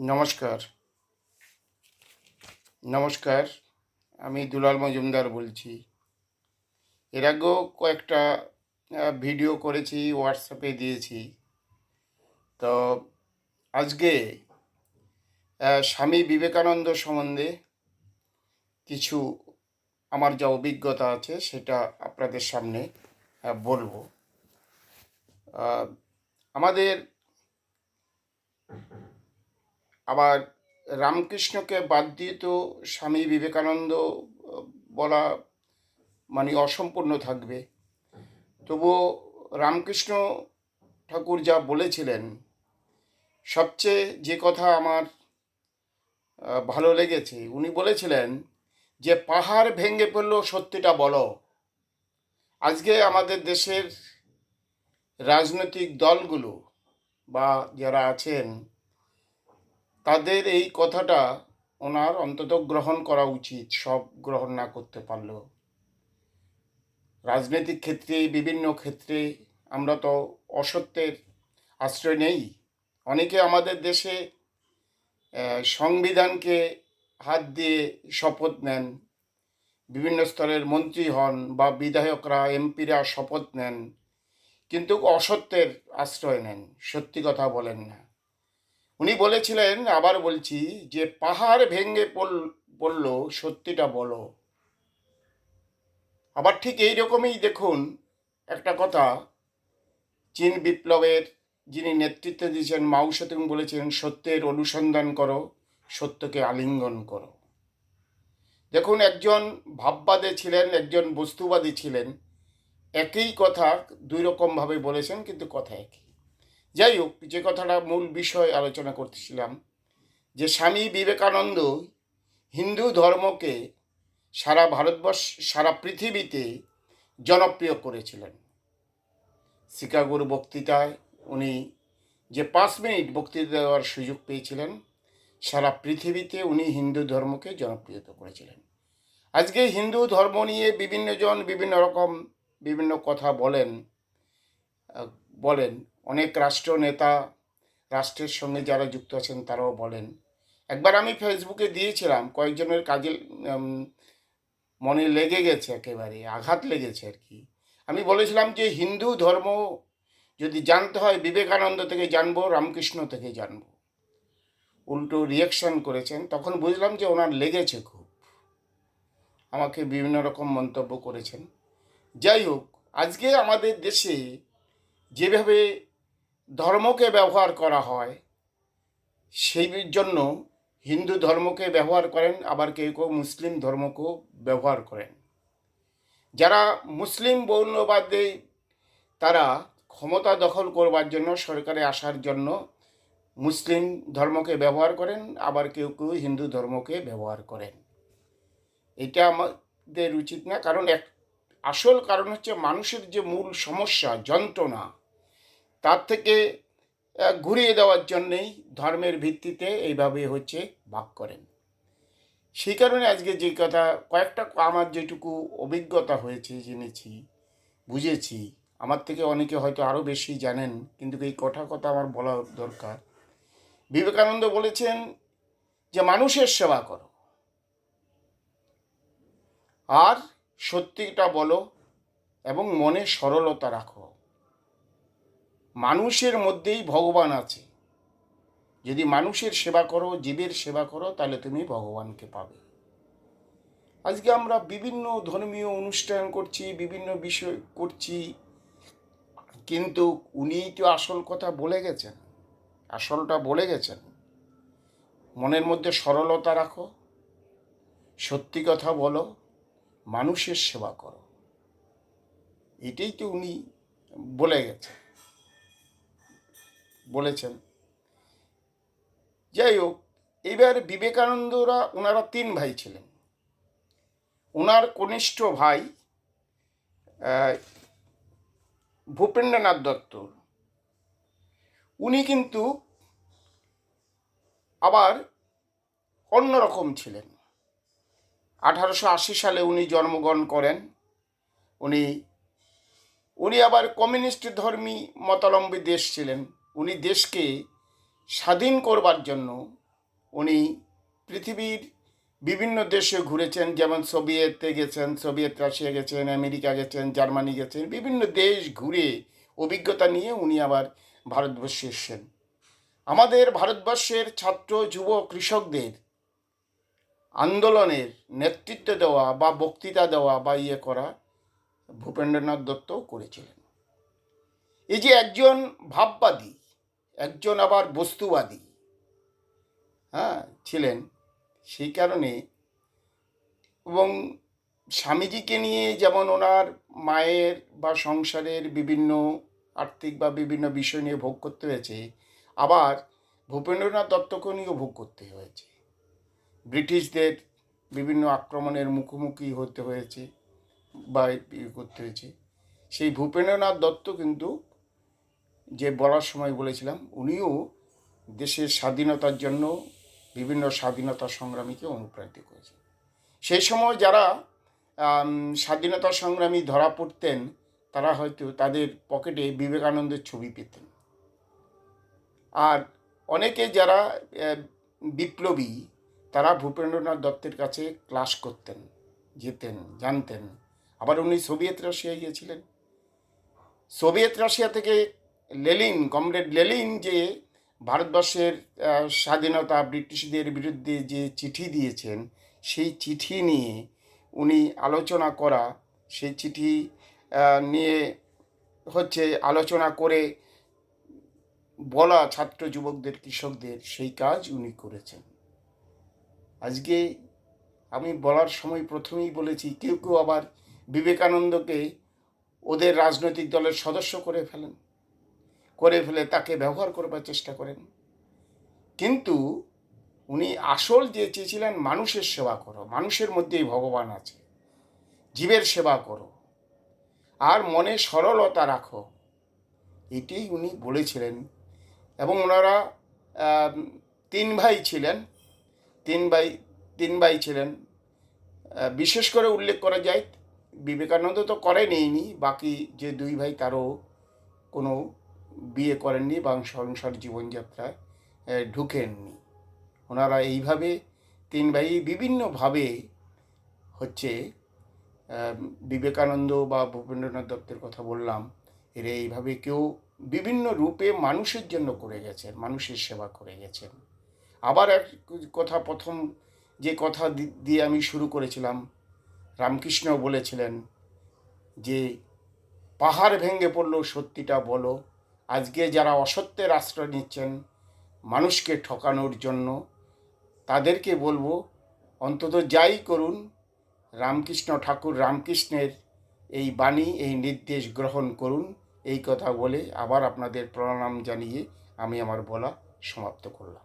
নমস্কার। নমস্কার, আমি দুলাল মজুমদার বলছি। এর আগেও কয়েকটা ভিডিও করেছি, হোয়াটসঅ্যাপে দিয়েছি। তো আজকে স্বামী বিবেকানন্দ সম্বন্ধে কিছু আমার যা অভিজ্ঞতা আছে সেটা আপনাদের সামনে বলবো। আমাদের আবার রামকৃষ্ণকে বাদ দিয়ে তো স্বামী বিবেকানন্দ বলা মানে অসম্পূর্ণ থাকবে। তবুও রামকৃষ্ণ ঠাকুর যা বলেছিলেন, সবচেয়ে যে কথা আমার ভালো লেগেছে, উনি বলেছিলেন যে পাহাড় ভেঙে পড়লেও সত্যিটা বলো। আজকে আমাদের দেশের রাজনৈতিক দলগুলো বা যারা আছেন তাদের এই কথাটা ওনার অন্তত গ্রহণ করা উচিত, সব গ্রহণ না করতে পারলেও। রাজনৈতিক ক্ষেত্রে, বিভিন্ন ক্ষেত্রে আমরা তো অসত্যের আশ্রয় নেই। অনেকে আমাদের দেশে সংবিধানকে হাত দিয়ে শপথ নেন, বিভিন্ন স্তরের মন্ত্রী হন বা বিধায়করা, এমপিরা শপথ নেন, কিন্তু অসত্যের আশ্রয় নেন, সত্যি কথা বলেন না। উনি বলেছিলেন, আবার বলছি, যে পাহাড় ভেঙে পড়ল সত্যিটা বলো। আবার ঠিক এই রকমই দেখুন একটা কথা, চীন বিপ্লবের যিনি নেতৃত্ব দিয়েছেন মাও সেতুং বলেছেন, সত্যের অনুসন্ধান করো, সত্যকে আলিঙ্গন করো। দেখুন, একজন ভাববাদী ছিলেন, একজন বস্তুবাদী ছিলেন, একই কথা দুই রকমভাবে বলেছেন, কিন্তু কথা একই। যাই হোক, যে কথাটা মূল বিষয় আলোচনা করতেছিলাম, যে স্বামী বিবেকানন্দ হিন্দু ধর্মকে সারা ভারতবর্ষ, সারা পৃথিবীতে জনপ্রিয় করেছিলেন। শিকাগোর বক্তৃতায় উনি যে 5 মিনিট বক্তৃতা দেওয়ার সুযোগ পেয়েছিলেন, সারা পৃথিবীতে উনি হিন্দু ধর্মকে জনপ্রিয়তা করেছিলেন। আজকে হিন্দু ধর্ম নিয়ে বিভিন্ন জন বিভিন্ন রকম বিভিন্ন কথা বলেন। অনেক রাষ্ট্র নেতা, রাষ্ট্রের সঙ্গে যারা যুক্ত আছেন তারাও বলেন। একবার আমি ফেসবুকে দিয়েছিলাম, কয়েকজনের কাজে মনে লেগে গেছে, একেবারে আঘাত লেগেছে আর কি। আমি বলেছিলাম যে হিন্দু ধর্ম যদি জানতে হয় বিবেকানন্দ থেকে জানবো, রামকৃষ্ণ থেকে জানবো। উল্টো রিয়াকশন করেছেন, তখন বুঝলাম যে ওনার লেগেছে খুব, আমাকে বিভিন্ন রকম মন্তব্য করেছেন। যাই হোক, আজকে আমাদের দেশে যেভাবে ধর্মকে ব্যবহার করা হয়, সেই জন্য হিন্দু ধর্মকে ব্যবহার করেন, আবার কেউ কেউ মুসলিম ধর্মকেও ব্যবহার করেন। যারা মুসলিম মৌলবাদী, তারা ক্ষমতা দখল করবার জন্য, সরকারে আসার জন্য মুসলিম ধর্মকে ব্যবহার করেন, আবার কেউ কেউ হিন্দু ধর্মকে ব্যবহার করেন। এটা আমাদের উচিত না, কারণ আসল কারণ হচ্ছে মানুষের যে মূল সমস্যা, যন্ত্রণা, তার থেকে ঘুরিয়ে দেওয়ার জন্যেই ধর্মের ভিত্তিতে এইভাবে হচ্ছে ভাগ করেন। সেই কারণে আজকে যে কথা কয়েকটা আমার যেটুকু অভিজ্ঞতা হয়েছে, জেনেছি, বুঝেছি, আমার থেকে অনেকে হয়তো আরও বেশি জানেন, কিন্তু এই কথা আমার বলা দরকার। বিবেকানন্দ বলেছেন যে মানুষের সেবা করো আর সত্যিটা বলো এবং মনে সরলতা রাখো। মানুষের মধ্যেই ভগবান আছে। যদি মানুষের সেবা করো, জীবের সেবা করো, তাহলে তুমি ভগবানকে পাবে। আজকে আমরা বিভিন্ন ধর্মীয় অনুষ্ঠান করছি, বিভিন্ন বিষয় করছি, কিন্তু উনিই তো আসল কথা বলে গেছেন, আসলটা বলে গেছেন। মনের মধ্যে সরলতা রাখো, সত্যি কথা বলো, মানুষের সেবা করো। এটাই তো উনি বলেছেন। যাই হোক, এবার ওনারা 3 ভাই ছিলেন। ওনার কনিষ্ঠ ভাই ভূপেন্দ্রনাথ দত্ত, উনি কিন্তু আবার অন্যরকম ছিলেন। 1880 সালে উনি জন্মগ্রহণ করেন। উনি আবার কমিউনিস্ট ধর্মী মতাবলম্বী দেশ ছিলেন। উনি দেশকে স্বাধীন করবার জন্য উনি পৃথিবীর বিভিন্ন দেশে ঘুরেছেন, যেমন সোভিয়েতে গেছেন, সোভিয়েত রাশিয়া গেছেন, আমেরিকা গেছেন, জার্মানি গেছেন, বিভিন্ন দেশ ঘুরে অভিজ্ঞতা নিয়ে উনি আবার ভারতবর্ষে এসেছেন। আমাদের ভারতবর্ষের ছাত্র যুব কৃষকদের আন্দোলনের নেতৃত্ব দেওয়া বা বক্তৃতা দেওয়া বা করা ভূপেন্দ্রনাথ দত্তও করেছিলেন। এই যে একজন ভাববাদী, একজন আবার বস্তুবাদী ছিলেন, সেই কারণে এবং স্বামীজিকে নিয়ে যেমন ওনার মায়ের বা সংসারের বিভিন্ন আর্থিক বা বিভিন্ন বিষয় নিয়ে ভোগ করতে হয়েছে, আবার ভূপেন্দ্রনাথ দত্তকে নিয়েও ভোগ করতে হয়েছে। ব্রিটিশদের বিভিন্ন আক্রমণের মুখোমুখি হতে হয়েছে বা করতে হয়েছে। সেই ভূপেন্দ্রনাথ দত্ত কিন্তু যে বলার সময় বলেছিলাম, উনিও দেশের স্বাধীনতার জন্য বিভিন্ন স্বাধীনতা সংগ্রামীকে অনুপ্রাণিত করেছেন। সেই সময় যারা স্বাধীনতা সংগ্রামী ধরা পড়তেন, তারা হয়তো তাদের পকেটে বিবেকানন্দের ছবি পেতেন। আর অনেকে যারা বিপ্লবী, তারা ভূপেন্দ্রনাথ দত্তের কাছে ক্লাস করতেন, যেতেন, জানতেন। আবার উনি সোভিয়েত রাশিয়ায় গিয়েছিলেন। সোভিয়েত রাশিয়া থেকে লেনিন, কমরেড লেনিন যে ভারতবর্ষের স্বাধীনতা, ব্রিটিশদের বিরুদ্ধে যে চিঠি দিয়েছেন, সেই চিঠি নিয়ে উনি আলোচনা করা, সেই চিঠি নিয়ে আলোচনা করে বলা ছাত্র যুবকদের, কৃষকদের, সেই কাজ উনি করেছেন। আজকে আমি বলার সময় প্রথমেই বলেছি, কেউ কেউ আবার বিবেকানন্দকে ওদের রাজনৈতিক দলের সদস্য করে ফেলে তাকে ব্যবহার করবার চেষ্টা করেন। কিন্তু উনি আসল যে চেয়েছিলেন, মানুষের সেবা করো, মানুষের মধ্যেই ভগবান আছে, জীবের সেবা করো, আর মনে সরলতা রাখো, এটাই উনি বলেছিলেন। এবং ওনারা তিন ভাই ছিলেন। বিশেষ করে উল্লেখ করা যায়, বিবেকানন্দ তো করেননি, বাকি যে দুই ভাই তারও কোনো বিয়ে করেননি বা সংসার জীবনযাত্রায় ঢুকেননি। ওনারা এইভাবে তিন ভাই বিভিন্নভাবে বিবেকানন্দ বা ভূপেন্দ্রনাথ দত্তের কথা বললাম, এরা এইভাবে কেউ বিভিন্ন রূপে মানুষের জন্য করে গেছেন, মানুষের সেবা করে গেছেন। আবার এক কথা, প্রথম যে কথা দিয়ে আমি শুরু করেছিলাম, রামকৃষ্ণ বলেছিলেন যে পাহাড় ভেঙে পড়লেও সত্যিটা বলো। আজকে যারা অসত্যের আশ্রয় নিচ্ছেন মানুষকে ঠকানোর জন্য, তাদেরকে বলবো অন্তত যাই করুন, রামকৃষ্ণের এই বাণী, এই নির্দেশ গ্রহণ করুন। এই কথা বলে আবার আপনাদের প্রণাম জানিয়ে আমি আমার বলা সমাপ্ত করলাম।